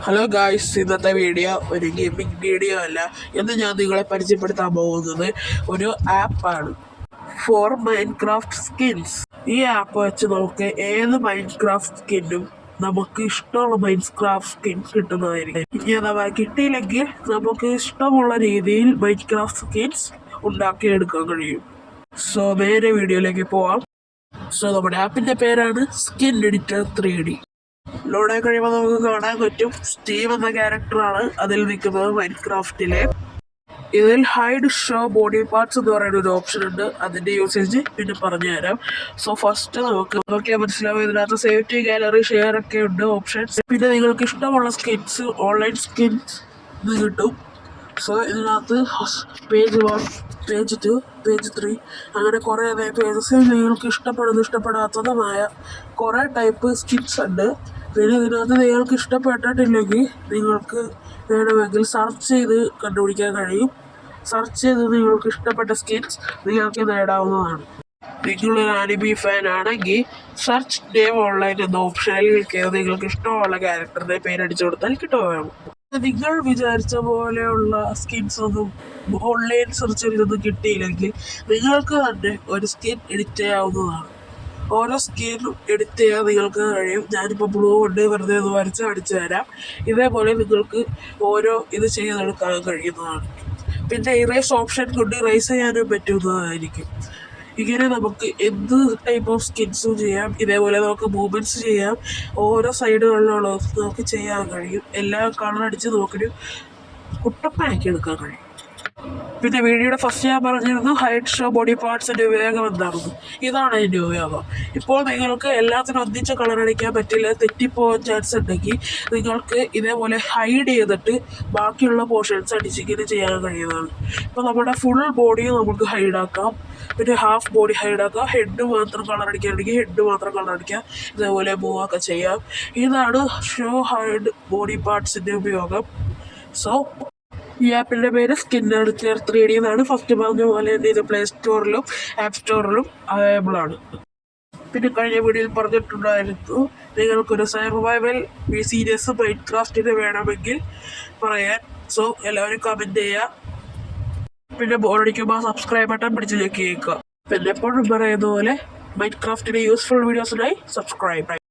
Hello guys, ഇന്നത്തെ video ഒരു gaming video അല്ല. ഇന്ന് ഞാൻ നിങ്ങളെ പരിചയപ്പെടുത്താൻ പോകുന്നത് ഒരു ആപ്പാണ് ഫോർ മൈൻക്രാഫ്റ്റ് സ്കിൻസ്. ഈ ആപ്പ് വെച്ച് നമുക്ക് ഏത് മൈൻക്രാഫ്റ്റ് സ്കിന്നും നമുക്ക് ഇഷ്ടമുള്ള മൈൻക്രാഫ്റ്റ് സ്കിൻ കിട്ടുന്നതായിരിക്കും. ഇനി അഥവാ കിട്ടിയില്ലെങ്കിൽ നമുക്ക് ഇഷ്ടമുള്ള രീതിയിൽ മൈൻക്രാഫ്റ്റ് സ്കിൻസ് ഉണ്ടാക്കിയെടുക്കാൻ കഴിയും. സോ നേരെ വീഡിയോയിലേക്ക് പോവാം. സോ നമ്മുടെ ആപ്പിൻ്റെ പേരാണ് സ്കിൻ എഡിറ്റർ 3D. ലോഡായി കഴിയുമ്പോൾ നമുക്ക് കാണാൻ പറ്റും സ്റ്റീവ് എന്ന ക്യാരക്ടറാണ് അതിൽ നിൽക്കുന്നത് മൈൻക്രാഫ്റ്റിലെ. ഇതിൽ ഹൈഡ് ഷോ ബോഡി പാർട്സ് എന്ന് പറയുന്ന ഒരു ഓപ്ഷൻ ഉണ്ട്. അതിൻ്റെ യൂസേജ് പിന്നെ പറഞ്ഞു തരാം. സോ ഫസ്റ്റ് നമുക്ക് നോക്കിയാൽ മനസ്സിലാവും ഇതിനകത്ത് സേഫ്റ്റി, ഗാലറി, ഷെയർ ഒക്കെ ഉണ്ട് ഓപ്ഷൻസ്. പിന്നെ നിങ്ങൾക്ക് ഇഷ്ടമുള്ള സ്കിൻസ്, ഓൺലൈൻ സ്കിൻസ് ഇത് കിട്ടും. സോ ഇതിനകത്ത് പേജ് 1, പേജ് 2, പേജ് 3 അങ്ങനെ കുറേ പേജസിൽ നിങ്ങൾക്ക് ഇഷ്ടപ്പെടാത്തതുമായ കുറേ ടൈപ്പ് സ്കിൻസ് ഉണ്ട്. പിന്നെ ഇതിനകത്ത് നിങ്ങൾക്ക് ഇഷ്ടപ്പെട്ടിട്ടില്ലെങ്കിൽ നിങ്ങൾക്ക് വേണമെങ്കിൽ സെർച്ച് ചെയ്ത് കണ്ടുപിടിക്കാൻ കഴിയും. സെർച്ച് ചെയ്ത് നിങ്ങൾക്ക് ഇഷ്ടപ്പെട്ട സ്കിൻസ് നിങ്ങൾക്ക് നേടാവുന്നതാണ്. നിങ്ങളൊരു ആനിമി ഫാൻ ആണെങ്കിൽ സെർച്ച് നെയിം ഓൺലൈൻ എന്ന ഓപ്ഷനിൽ ക്ലിക്ക് ചെയ്ത് നിങ്ങൾക്ക് ഇഷ്ടമുള്ള ക്യാരക്ടറിൻ്റെ പേരടിച്ചു കൊടുത്താൽ കിട്ടുകയാണ്. നിങ്ങൾ വിചാരിച്ച പോലെയുള്ള സ്കിൻസ് ഒന്നും ഓൺലൈൻ സെർച്ചിൽ നിന്ന് കിട്ടിയില്ലെങ്കിൽ നിങ്ങൾക്ക് തന്നെ ഒരു സ്കിൻ എഡിറ്റ് ചെയ്യാവുന്നതാണ്. ഓരോ സ്കിന്നും എഡിറ്റ് ചെയ്യാൻ നിങ്ങൾക്ക് കഴിയും. ഞാനിപ്പോൾ ബ്ലൂ കൊണ്ട് വെറുതെ ഒന്ന് വരച്ച് അടിച്ചു തരാം. ഇതേപോലെ നിങ്ങൾക്ക് ഓരോ ഇത് ചെയ്തെടുക്കാൻ കഴിയുന്നതാണ്. പിന്നെ ഇറേസ് ഓപ്ഷൻ കൊണ്ട് ഇറേസ് ചെയ്യാനും പറ്റുന്നതായിരിക്കും. ഇങ്ങനെ നമുക്ക് എന്ത് ടൈപ്പ് ഓഫ് സ്കിൻസും ചെയ്യാം. ഇതേപോലെ നമുക്ക് മൂവ്മെൻറ്റ്സ് ചെയ്യാം. ഓരോ സൈഡുകളിലുള്ള നമുക്ക് ചെയ്യാൻ കഴിയും. എല്ലാം കളർ അടിച്ച് നോക്കിയിട്ട് കുട്ടപ്പനാക്കി എടുക്കാൻ കഴിയും. പിന്നെ വീഡിയോയുടെ ഫസ്റ്റ് ഞാൻ പറഞ്ഞിരുന്നു ഹൈഡ് ഷോ ബോഡി പാർട്സിൻ്റെ ഉപയോഗം എന്താണെന്ന്. ഇതാണ് അതിൻ്റെ ഉപയോഗം. ഇപ്പോൾ നിങ്ങൾക്ക് എല്ലാത്തിനും ഒന്നിച്ച് കളർ അടിക്കാൻ പറ്റില്ല, തെറ്റിപ്പോകാൻ ചാൻസ് ഉണ്ടെങ്കിൽ നിങ്ങൾക്ക് ഇതേപോലെ ഹൈഡ് ചെയ്തിട്ട് ബാക്കിയുള്ള പോർഷൻസ് അടിച്ചിങ്ങനെ ചെയ്യാൻ കഴിയുന്നതാണ്. ഇപ്പോൾ നമ്മുടെ ഫുൾ ബോഡി നമുക്ക് ഹൈഡാക്കാം, പിന്നെ ഹാഫ് ബോഡി ഹൈഡാക്കാം. ഹെഡ് മാത്രം കളർ അടിക്കുകയാണെങ്കിൽ ഹെഡ് മാത്രം കളർ അടിക്കാം. ഇതേപോലെ മൂവൊക്കെ ചെയ്യാം. ഇതാണ് ഷോ ഹൈഡ് ബോഡി പാർട്സിൻ്റെ ഉപയോഗം. സോ ഈ ആപ്പിൻ്റെ പേര് സ്കിൻ എഡിറ്റർ 3D എന്നാണ്. ഫസ്റ്റ് പറഞ്ഞ പോലെ തന്നെ ഇത് പ്ലേ സ്റ്റോറിലും ആപ്പ് സ്റ്റോറിലും അവൈലബിൾ ആണ്. പിന്നെ കഴിഞ്ഞ വീഡിയോയിൽ പറഞ്ഞിട്ടുണ്ടായിരുന്നു നിങ്ങൾക്കൊരു സർവൈവൽ സീരീസ് മൈൻക്രാഫ്റ്റിന് വേണമെങ്കിൽ പറയാൻ. സോ എല്ലാവരും കമൻറ്റ് ചെയ്യുക. പിന്നെ ബോറടിക്കുമ്പോൾ സബ്സ്ക്രൈബ് ബട്ടൺ പിടിച്ച് ഞെക്കി കേൾക്കുക. പിന്നെ എപ്പോഴും പറയുന്ന പോലെ മൈൻക്രാഫ്റ്റിൻ്റെ യൂസ്ഫുൾ വീഡിയോസിനായി സബ്സ്ക്രൈബ്.